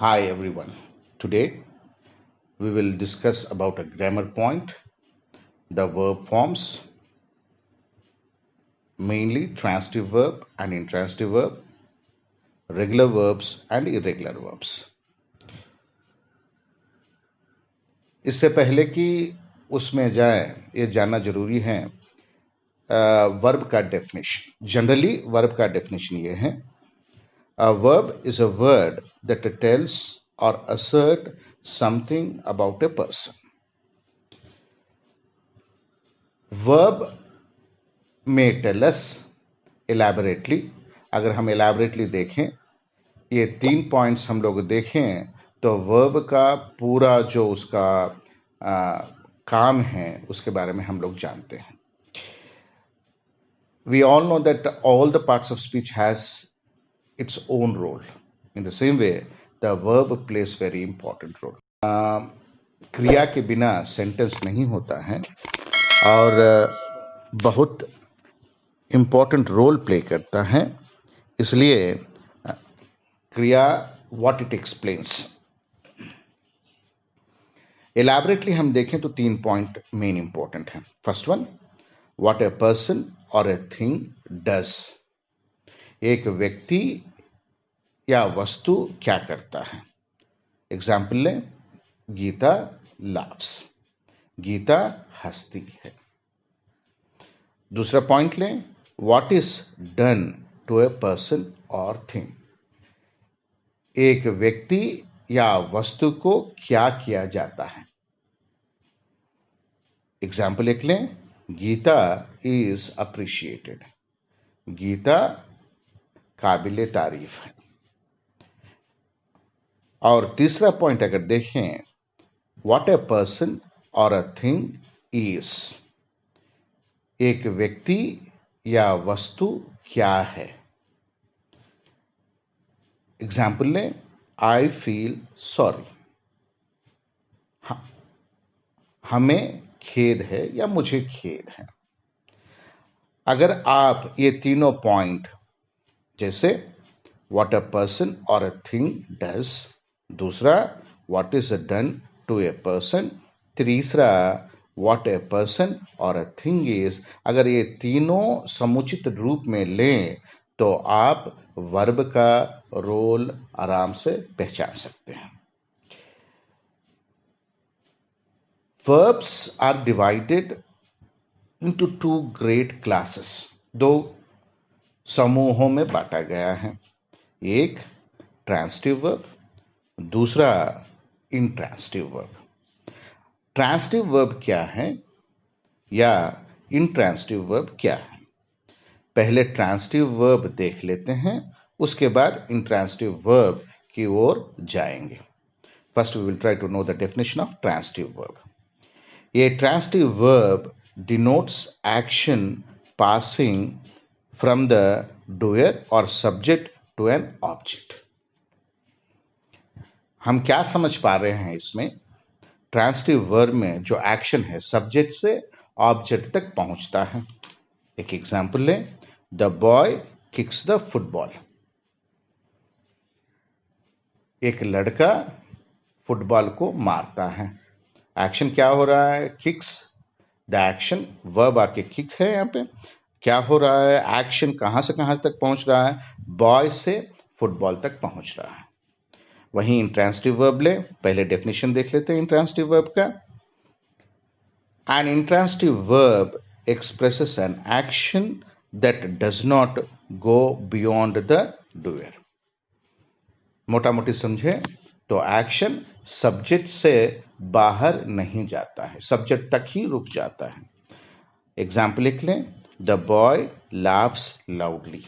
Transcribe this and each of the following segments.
Hi everyone. Today we will discuss about a grammar point, the verb forms, mainly transitive verb and intransitive verb, regular verbs and irregular verbs. इससे पहले कि उसमें जाए ये जानना जरूरी है वर्ब का डेफिनेशन. जनरली वर्ब का डेफिनेशन ये है, a verb is a word that tells or assert something about a person. Verb may tell us elaborately. अगर हम elaborately देखें, ये 3 पॉइंट्स हम लोग देखें तो वर्ब का पूरा जो उसका काम है उसके बारे में हम लोग जानते हैं. We all know that all the parts of speech has its own role. In the same way, the verb plays very important role. क्रिया के बिना सेंटेंस नहीं होता है और बहुत इम्पोर्टेंट रोल प्ले करता है. इसलिए क्रिया व्हाट इट एक्सप्लेन्स. एलैबोरेटली हम देखें तो 3 पॉइंट मेन इंपॉर्टेंट है. First one, what a person और ए थिंग डज. एक व्यक्ति या वस्तु क्या करता है. एग्जाम्पल लें, गीता लाफ्स. गीता हंसती है. दूसरा पॉइंट लें, what is done to a person or thing. एक व्यक्ति या वस्तु को क्या किया जाता है. एग्जाम्पल एक लें, गीता इज अप्रिशिएटेड. गीता काबिले तारीफ है. और तीसरा पॉइंट अगर देखें, what a person or a thing is. एक व्यक्ति या वस्तु क्या है. एग्जाम्पल लें, आई फील सॉरी. हमें खेद है या मुझे खेद है. अगर आप ये तीनों पॉइंट जैसे what a person or a thing does, दूसरा what is done to a person, तीसरा what a person or a thing is, अगर ये तीनों समुचित रूप में लें तो आप वर्ब का रोल आराम से पहचान सकते हैं. Verbs are divided into 2 great classes. 2 समूहों में बांटा गया है. एक ट्रांसिटिव वर्ब, दूसरा इंट्रांसिटिव वर्ब. ट्रांसिटिव वर्ब क्या है या इंट्रांसिटिव वर्ब क्या है. पहले ट्रांसिटिव वर्ब देख लेते हैं, उसके बाद इंट्रांसिटिव वर्ब की ओर जाएंगे. First we will try to know the definition of transitive verb. A transitive verb denotes action passing from the doer or subject to an object. हम क्या समझ पा रहे हैं इसमें. ट्रांसिटिव वर्ब में जो एक्शन है सब्जेक्ट से ऑब्जेक्ट तक पहुंचता है. एक एग्जांपल लें, the boy kicks the football. एक लड़का फुटबॉल को मारता है. एक्शन क्या हो रहा है, किक्स द एक्शन. वर्ब आके किक है. यहां पे क्या हो रहा है, एक्शन कहां से कहां तक पहुंच रहा है, बॉय से फुटबॉल तक पहुंच रहा है. वहीं इंट्रांसिटिव वर्ब ले, पहले डेफिनेशन देख लेते हैं इंट्रांसिटिव वर्ब का. An intransitive verb expresses an action that does not go beyond the doer. मोटा मोटी समझे तो एक्शन सब्जेक्ट से बाहर नहीं जाता है, सब्जेक्ट तक ही रुक जाता है. एग्जाम्पल लिख लें, द बॉय लाफ्स लाउडली.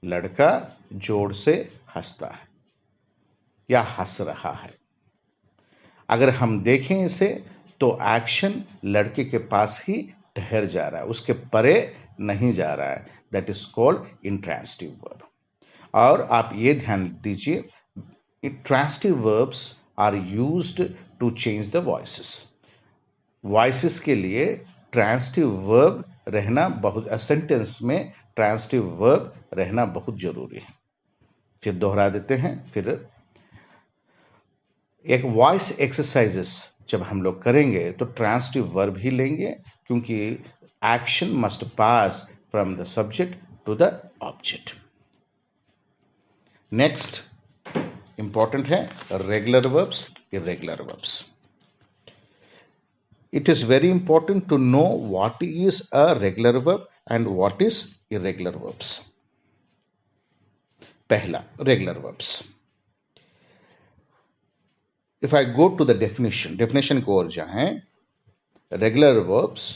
लड़का जोर से हंसता है या हंस रहा है. अगर हम देखें इसे तो एक्शन लड़के के पास ही ठहर जा रहा है, उसके परे नहीं जा रहा है. That is called intransitive verb. और आप ये ध्यान दीजिए, transitive verbs are used to change the voices. Voices के लिए ट्रांसिटिव वर्ब रहना बहुत, सेंटेंस में ट्रांसिटिव वर्ब रहना बहुत जरूरी है. फिर दोहरा देते हैं. फिर एक वॉइस एक्सरसाइजेस जब हम लोग करेंगे तो ट्रांसिटिव वर्ब ही लेंगे, क्योंकि action must pass from the subject to the object. Next important है regular verbs, irregular verbs. It is very important to know what is a regular verb and what is irregular verbs. पहला, regular verbs. If I go to the definition को और जाएं, regular verbs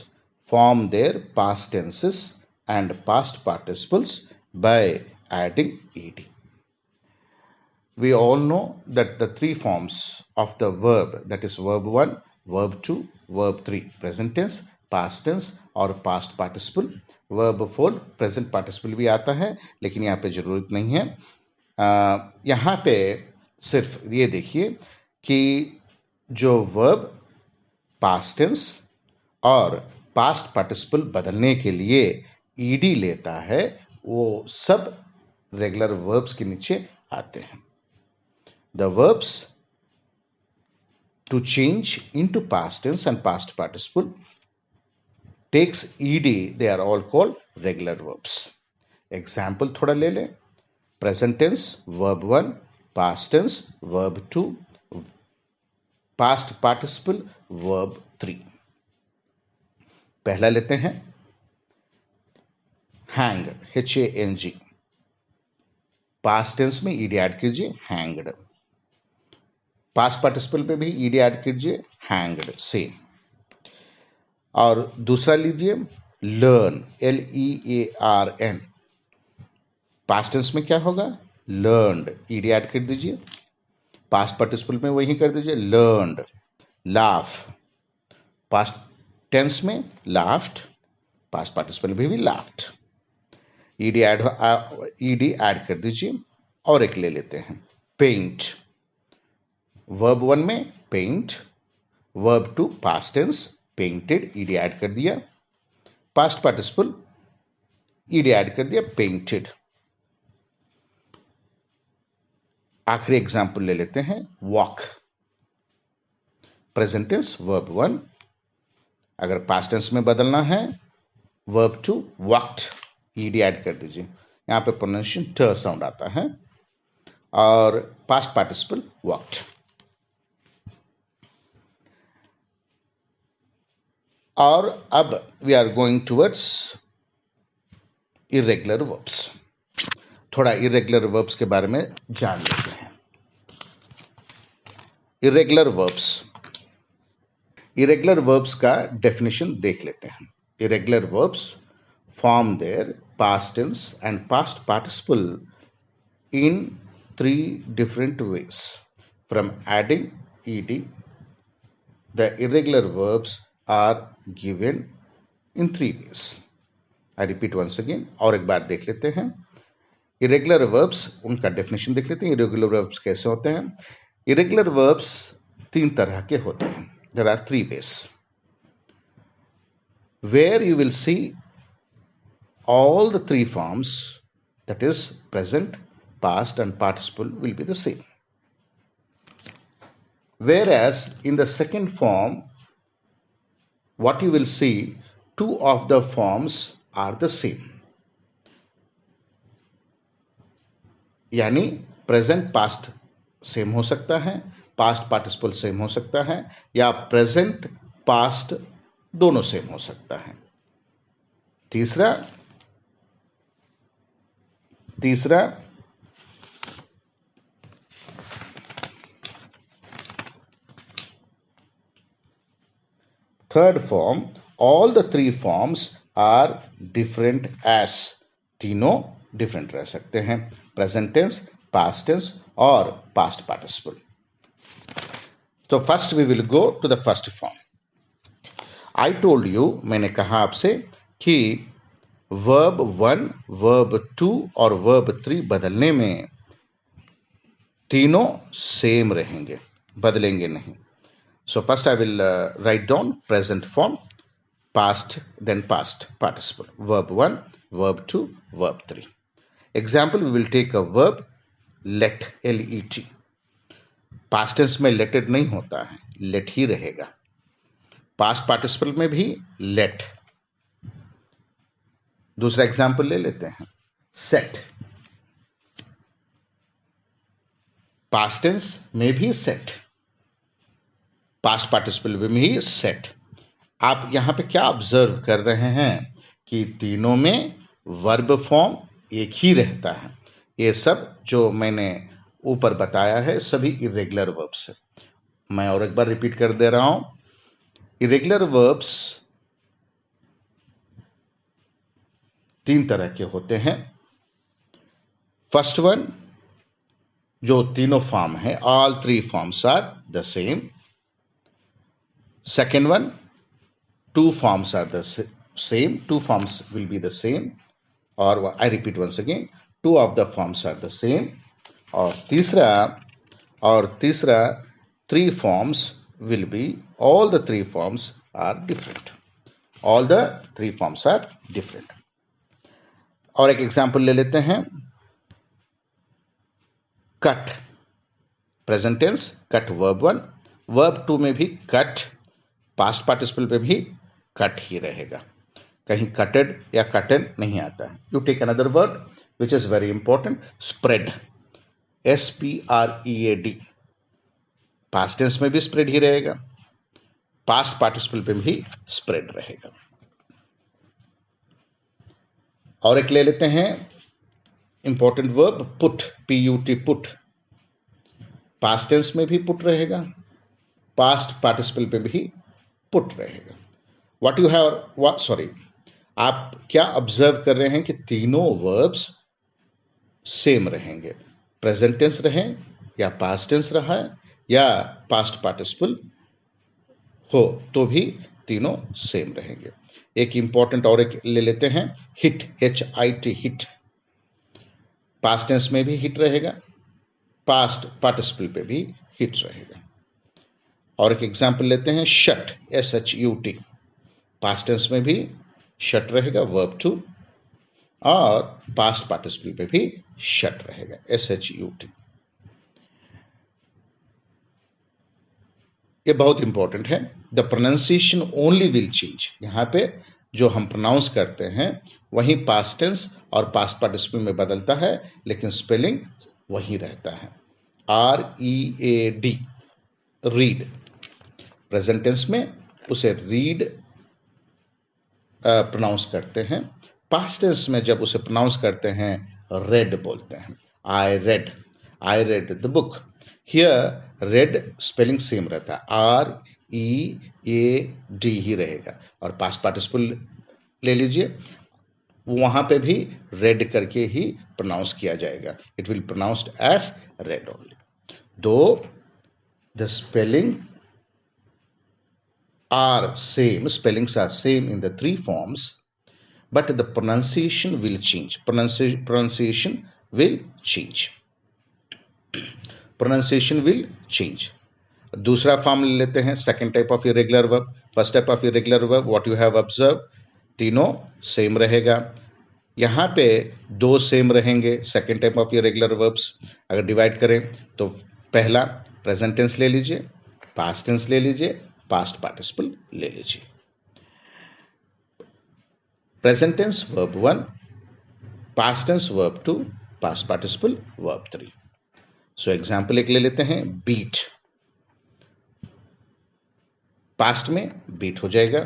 form their past tenses and past participles by adding ed. We all know that the three forms of the verb, that is verb 1, verb 2, verb 3, present tense, past tense और past participle. verb 4 present participle भी आता है, लेकिन यहाँ पे जरूरत नहीं है। यहाँ पे सिर्फ ये देखिए कि जो verb past tense और past participle बदलने के लिए ed लेता है, वो सब regular verbs के नीचे आते हैं। The verbs to change into past tense and past participle takes ed, they are all called regular verbs. Example थोड़ा ले लें, present tense verb 1, past tense verb 2, past participle verb 3. पहला लेते हैं hang, H-A-N-G, past tense में ed add कीजिए hanged, past participle पे भी ईडी ऐड कीजिए हैंग्ड, सेम। और दूसरा लीजिए लर्न, LEARN, पास्ट टेंस में क्या होगा लर्नड, ईडी ऐड कर दीजिए, पास्ट पार्टिसिपल में वही कर दीजिए लर्नड। लाफ, पास्ट टेंस में लाफ्ड, पास्ट पार्टिसिपल में भी लाफ्ड, ईडी ऐड कर दीजिए। और एक ले लेते हैं पेंट, वर्ब 1 में paint, verb 2 past tense painted, ED add कर दिया, पास्ट पार्टिसिपल ईडी ऐड कर दिया पेंटेड। आखिरी एग्जांपल ले लेते हैं वॉक, प्रेजेंट टेंस वर्ब 1, अगर पास्ट टेंस में बदलना है वर्ब 2 वॉक्ड, ईडी ऐड कर दीजिए, यहां पे प्रोनाउंसिएशन ट साउंड आता है, और पास्ट पार्टिसिपल वॉक्ड। और अब we are going towards irregular verbs. थोड़ा इरेगुलर वर्ब्स के बारे में जान लेते हैं। इरेगुलर वर्ब्स, इरेगुलर वर्ब्स का डेफिनेशन देख लेते हैं। Irregular verbs form their past tense and past participle in 3 different ways. From adding ed, the irregular verbs are given in 3 ways. I repeat once again, और एक बार देख लेते हैं। Irregular verbs, उनका डेफिनेशन देख लेते हैं। इरेगुलर वर्ब्स कैसे होते हैं? इरेगुलर वर्ब्स 3 तरह के होते हैं। There are 3 ways where you will see all the 3 forms, that is present, past and participle will be the same. Whereas in the second form, what you will see, 2 of the forms are the same. यानी present past same हो सकता है, past participle same हो सकता है, या present past दोनों same हो सकता है। तीसरा third form, all the 3 forms are different as, तीनों डिफरेंट रह सकते हैं, प्रेजेंट टेंस, पास्ट टेंस और पास्ट पार्टिसिपल। तो first we will go to the first form. I told you, मैंने कहा आपसे कि वर्ब 1, वर्ब 2 और वर्ब 3 बदलने में तीनों सेम रहेंगे, बदलेंगे नहीं। So first I will write down present form, past, then past participle, verb 1, verb 2, verb 3. Example, we will take a verb let, L-E-T. Past tense में लेटेड नहीं होता है, लेट ही रहेगा। पास्ट पार्टिसिपल में भी लेट। दूसरा एग्जाम्पल ले लेते हैं, सेट। पास्ट टेंस में भी सेट, पास्ट पार्टिसिपल में भी सेट। आप यहां पे क्या ऑब्जर्व कर रहे हैं कि तीनों में वर्ब फॉर्म एक ही रहता है। ये सब जो मैंने ऊपर बताया है सभी इरेगुलर वर्ब्स है। मैं और एक बार रिपीट कर दे रहा हूं, इरेगुलर वर्ब्स तीन तरह के होते हैं। फर्स्ट वन, जो तीनों फॉर्म है, all three forms are the same. Second one, two forms are the same, two forms will be the same, or I repeat once again, two of the forms are the same. और तीसरा three forms will be, all the three forms are different, all the three forms are different. और एक example ले लेते हैं, cut present tense, cut verb 1, verb 2 में भी cut, past participle पे भी कट ही रहेगा, कहीं कटेड या कटेड नहीं आता है। You take another word which is very important, spread, SPREAD, past tense में भी स्प्रेड ही रहेगा, पास्ट पार्टिसिपल पे भी स्प्रेड रहेगा। और एक ले लेते हैं important verb, put, PUT, put, past tense में भी पुट रहेगा, पास्ट पार्टिसिपल पे भी पुट रहेगा। व्हाट यू हैव, सॉरी, आप क्या ऑब्जर्व कर रहे हैं कि तीनों वर्ब्स सेम रहेंगे, प्रेजेंट टेंस रहे या पास्ट टेंस रहा या पास्ट पार्टिसिपल हो तो भी तीनों सेम रहेंगे। एक इंपॉर्टेंट और एक ले लेते हैं, hit, HIT, hit, past tense में भी हिट रहेगा, पास्ट पार्टिसिपल पे भी हिट रहेगा। और एक एग्जांपल लेते हैं, शट, SHUT, पास्ट टेंस में भी शट रहेगा, वर्ब 2, और पास्ट पार्टिसिपल पे भी शट रहेगा, SHUT। ये बहुत इंपॉर्टेंट है। The pronunciation only will change, यहां पे जो हम प्रोनाउंस करते हैं वही पास्ट टेंस और पास्ट पार्टिसिपल में बदलता है, लेकिन स्पेलिंग वही रहता है, READ, रीड। प्रेजेंट टेंस में उसे रीड प्रोनाउंस करते हैं, पास्ट टेंस में जब उसे प्रोनाउंस करते हैं रेड बोलते हैं, I read the book. Here red spelling same रहता है, READ ही रहेगा, और पास्ट पार्टिसिपल ले लीजिए, वहां पे भी रेड करके ही प्रोनाउंस किया जाएगा, it will pronounced as red only, though the spelling are same, spellings are same in the three forms, but the pronunciation will change. Pronunciation will change. Pronunciation will change. दूसरा form ले लेते हैं, second type of irregular verb. First type of irregular verb, what you have observe, तीनों same रहेगा। यहाँ पे दो same रहेंगे, second type of irregular verbs. अगर डिवाइड करें तो पहला प्रेजेंट टेंस ले लीजिए, पास्ट टेंस ले लीजिए, पास्ट पार्टिसिपल ले लीजिए। Present tense verb 1, past tense verb 2, past participle verb 3। So example एक ले लेते हैं, बीट, पास्ट में बीट हो जाएगा,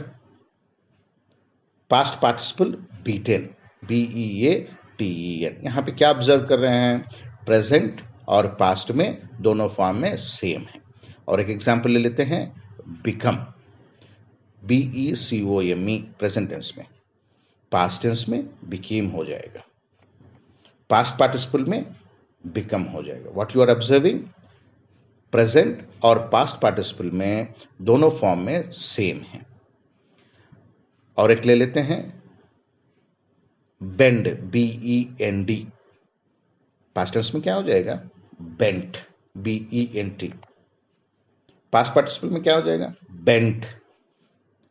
पास्ट पार्टिसिपल बीटेन, BEATEN। यहां पे क्या ऑब्जर्व कर रहे हैं, प्रेजेंट और पास्ट में दोनों फॉर्म में सेम है। और एक एग्जांपल ले लेते हैं, बिकम, BECOME, प्रेजेंट टेंस में, पास्ट टेंस में बिकेम हो जाएगा, पास्ट पार्टिसिपल में बिकम हो जाएगा। What you are observing, present और पास्ट पार्टिसिपल में दोनों फॉर्म में सेम है। और एक ले लेते हैं, बेंड, BEND, पास्ट टेंस में क्या हो जाएगा, बेंट, BENT, पास्ट पार्टिसिपल में क्या हो जाएगा, बेंट,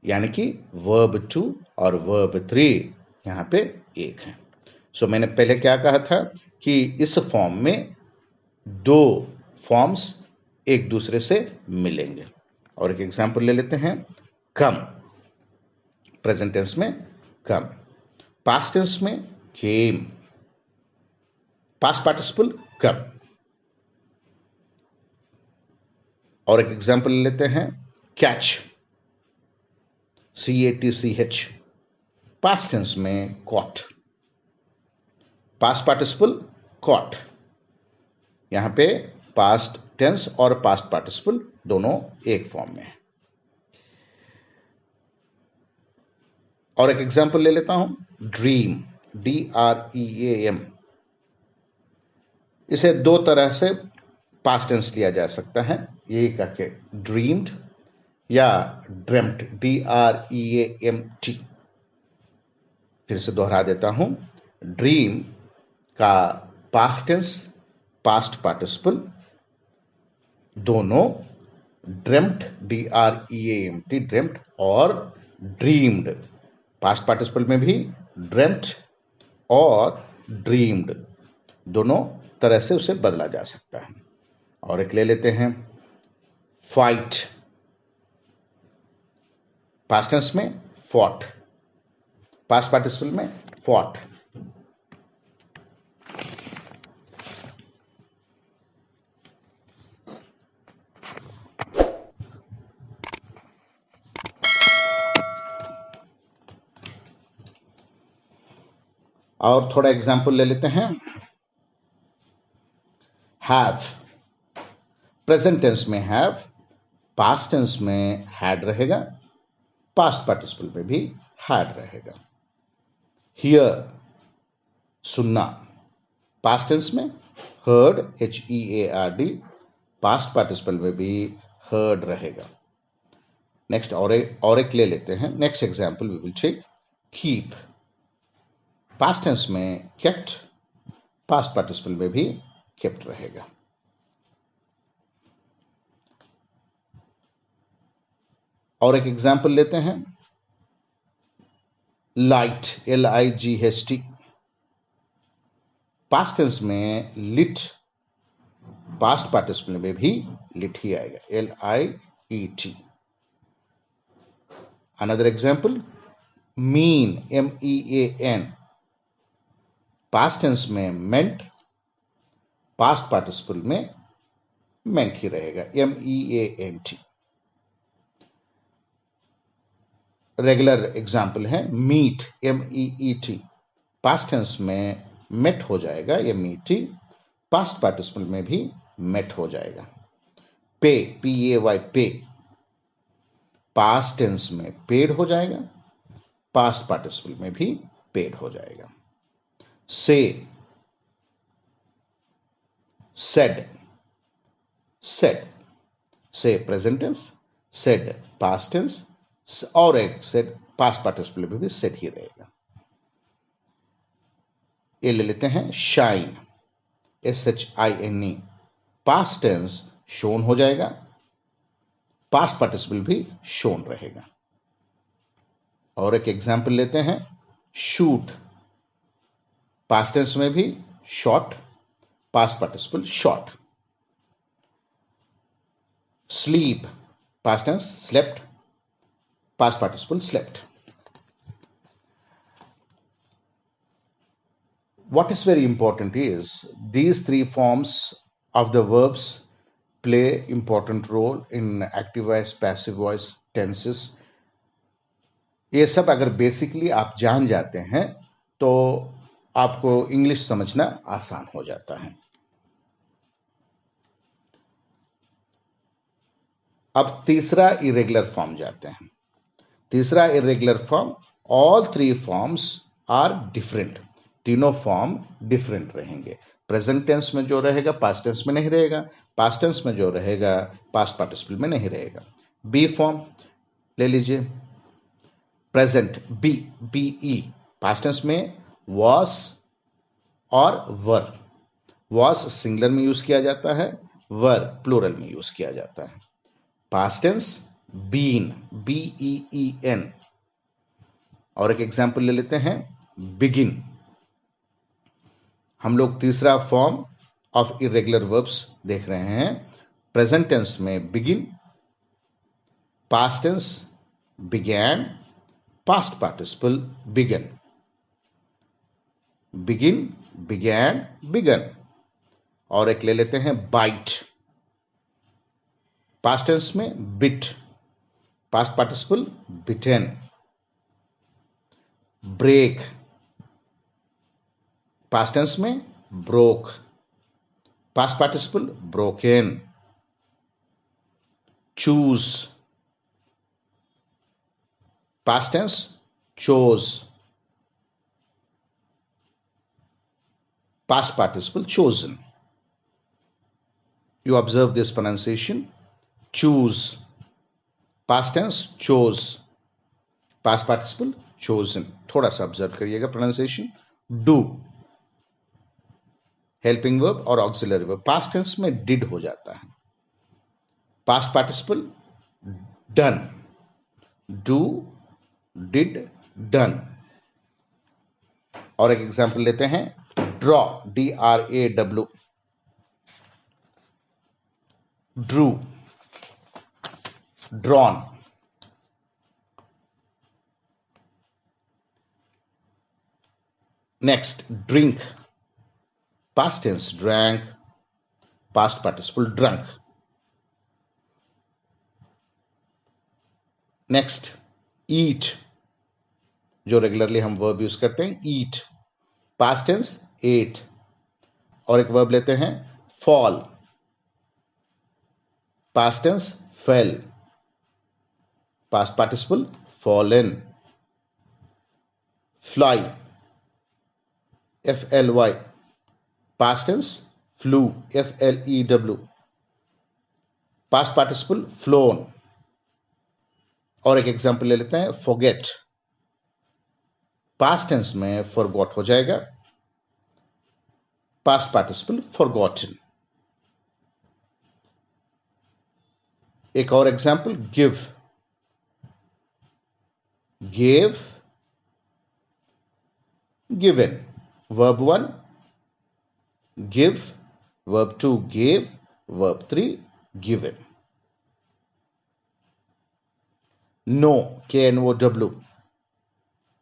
यानी कि वर्ब 2 और वर्ब 3 यहां पे एक है। सो मैंने पहले क्या कहा था कि इस फॉर्म में दो फॉर्म्स एक दूसरे से मिलेंगे। और एक एग्जांपल ले लेते हैं, कम। प्रेजेंट टेंस में कम, पास्ट टेंस में केम, पास्ट पार्टिसिपल कम। और एक एग्जांपल ले लेते हैं, कैच, CATCH, पास्ट टेंस में कॉट, पास्ट पार्टिसिपल कॉट। यहां पे पास्ट टेंस और पास्ट पार्टिसिपल दोनों एक फॉर्म में है। और एक एग्जांपल ले लेता हूं, ड्रीम, DREAM। इसे दो तरह से पास्ट टेंस लिया जा सकता है, ये करके ड्रीम्ड या ड्रेम्ट, DREAMT। फिर से दोहरा देता हूं, ड्रीम का पास्ट टेंस, पास्ट पार्टिसिपल दोनों ड्रेम्ट, DREAMT, ड्रेम्ट, और ड्रीम्ड, पास्ट पार्टिसिपल में भी ड्रेम्ट और ड्रीम्ड दोनों तरह से उसे बदला जा सकता है। और एक ले लेते हैं, फाइट, पास्ट टेंस में फॉट, पास्ट पार्टिसिपल में फॉट। और थोड़ा एग्जांपल ले लेते हैं, हैव, प्रेजेंट टेंस में हैव, पास्ट टेंस में हैड रहेगा, पास्ट पार्टिसिपल में भी हैड रहेगा। हियर, सुनना, पास्ट टेंस में हर्ड, HEARD, पास्ट पार्टिसिपल में भी हर्ड रहेगा। नेक्स्ट और एक ले लेते हैं, next example we will take, keep, past tense में केप्ट, पास्ट पार्टिसिपल में भी केप्ट रहेगा। और एक एग्जांपल लेते हैं, लाइट, LIGHT, पास्ट टेंस में लिट, पास्ट पार्टिसिपल में भी लिट ही आएगा, LIET। Another example, mean, MEAN, past tense में मेंट, पास्ट पार्टिसिपल में मेंट ही रहेगा, MEANT। रेगुलर एग्जाम्पल है, मीट, MEET, पास्ट टेंस में मेट हो जाएगा, MET, पास्ट पार्टिसिपल में भी मेट हो जाएगा। पे, PAY, पे, पास्ट टेंस में पेड हो जाएगा, पास्ट पार्टिसिपल में भी पेड हो जाएगा। Say, said, said, say present tense, said past tense, और एक सेड पास्ट पार्टिसिपल में भी सेड ही रहेगा। ये ले लेते हैं, shine, SHINE, past tense shone हो जाएगा, पास्ट पार्टिसिपल भी शोन रहेगा। और एक एग्जांपल लेते हैं, शूट, पास्ट टेंस में भी shot, past participle shot. Sleep, past tense slept, past participle slept. What is very important is these three forms of the verbs play important role in active voice, passive voice, tenses. ये सब अगर basically आप जान जाते हैं तो आपको English समझना आसान हो जाता है। अब तीसरा इरेगुलर फॉर्म जाते हैं। तीसरा irregular form, all three forms are different, तीनों फॉर्म डिफरेंट रहेंगे। प्रेजेंट टेंस में जो रहेगा पास्ट टेंस में नहीं रहेगा, पास्ट टेंस में जो रहेगा पास्ट पार्टिसिपल में नहीं रहेगा। बी फॉर्म ले लीजिए, प्रेजेंट BE, पास्ट टेंस में वॉस और वर, वॉस सिंगुलर में यूज किया जाता है, वर प्लूरल में यूज किया जाता है। Past tense been, BEEN। और एक एग्जांपल ले लेते हैं, बिगिन। हम लोग तीसरा फॉर्म ऑफ इरेगुलर वर्ब्स देख रहे हैं, प्रेजेंट टेंस में begin, past tense began, past participle begun, begin, began, begun. और एक ले लेते हैं बाइट, पास्ट टेंस में bit, past participle bitten. Break, past tense में broke, past participle broken. Choose, past tense chose, past participle chosen। You observe this pronunciation, choose, past tense chose, past participle chosen। थोड़ा सा observe करिएगा pronunciation. Do, helping verb और auxiliary verb, past tense में did हो जाता है, past participle done, do, did, done. और एक एग्जांपल लेते हैं, draw, DRAW, drew, drawn. Next, drink, past tense drank, past participle drunk. Next, eat, जो रेगुलरली हम वर्ब यूज करते हैं, ईट, पास्ट टेंस एट। और एक वर्ब लेते हैं, fall, past tense fell, past participle fallen. Fly, FLY, past tense flew, FLEW, past participle flown. और एक एग्जांपल ले लेते हैं, फॉरगेट, पास्ट टेंस में फॉरगॉट हो जाएगा, पास्ट पार्टिसिपल फॉरगॉटन। एक और example, give, gave, given. Verb 1 give, verb 2 gave, verb 3 given. Know, KNOW,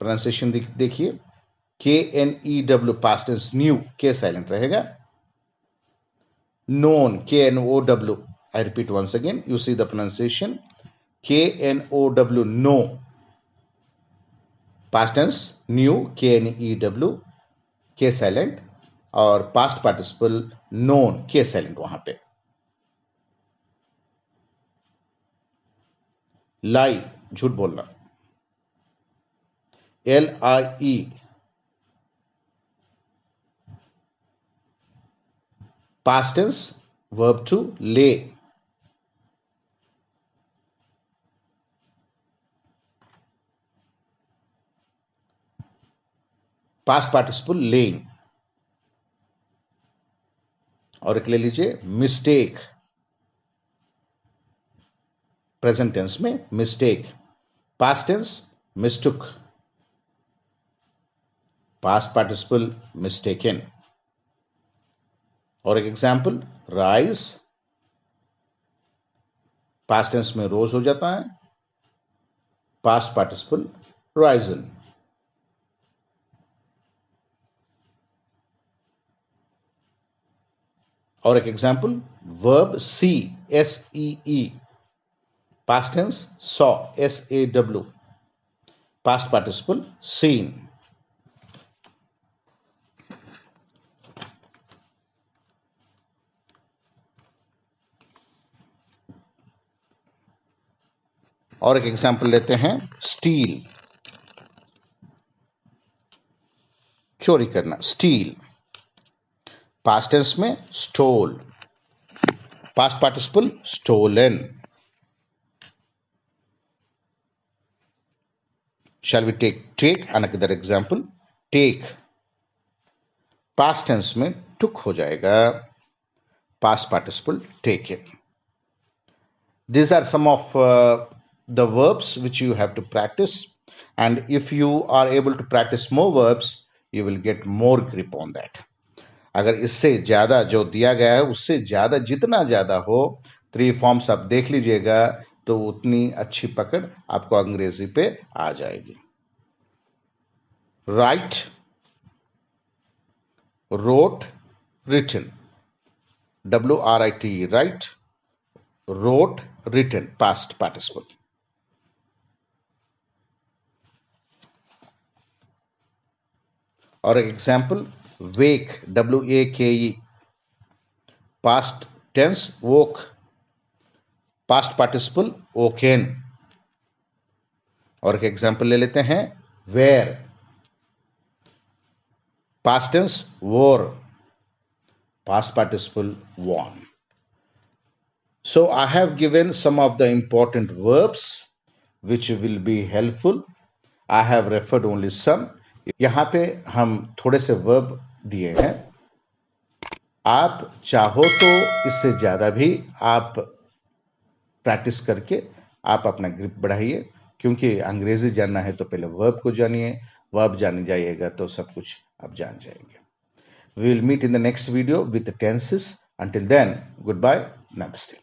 pronunciation देखिए, KNEW, past tense knew, K silent रहेगा। Known, KNOW, I repeat once again, you see the pronunciation, KNOW, no, past tense knew, KNEW, K silent, और past participle known, K silent वहां पे। लाई, झूठ बोलना, LIE, past tense verb 2 ले, past participle laying. और एक ले लीजिए, मिस्टेक, प्रेजेंट टेंस में mistake, past tense mistook, past participle mistaken. और एक एग्जांपल, राइज, पास्ट टेंस में रोज हो जाता है, पास्ट पार्टिसिपल राइजन। और एक example, verb see, SEE, past tense saw, SAW, past participle seen. और एक एग्जांपल लेते हैं, स्टील, चोरी करना, स्टील, पास्ट टेंस में stole, past participle stolen. Shall we take another example? Take, past tense में took हो जाएगा, past participle taken। These are some of the verbs which you have to practice, and if you are able to practice more verbs, you will get more grip on that। अगर इससे ज्यादा जो दिया गया है उससे ज्यादा जितना ज्यादा हो 3 फॉर्म्स आप देख लीजिएगा तो उतनी अच्छी पकड़ आपको अंग्रेजी पे आ जाएगी। Right, wrote, written, WRITE, right, wrote, written, past participle. और example, wake, WAKE, past tense, woke, past participle, woken. और एक एग्जाम्पल ले लेते हैं, wear, past tense, wore, past participle, worn. So I have given some of the important verbs which will be helpful. I have referred only some. यहाँ पे हम थोड़े से वर्ब दिए हैं, आप चाहो तो इससे ज़्यादा भी आप प्रैक्टिस करके आप अपना ग्रिप बढ़ाइए, क्योंकि अंग्रेजी जानना है तो पहले वर्ब को जानिए, वर्ब जान जाइएगा तो सब कुछ आप जान जाएंगे। We will meet in the next video with the tenses. Until then, goodbye, namaste.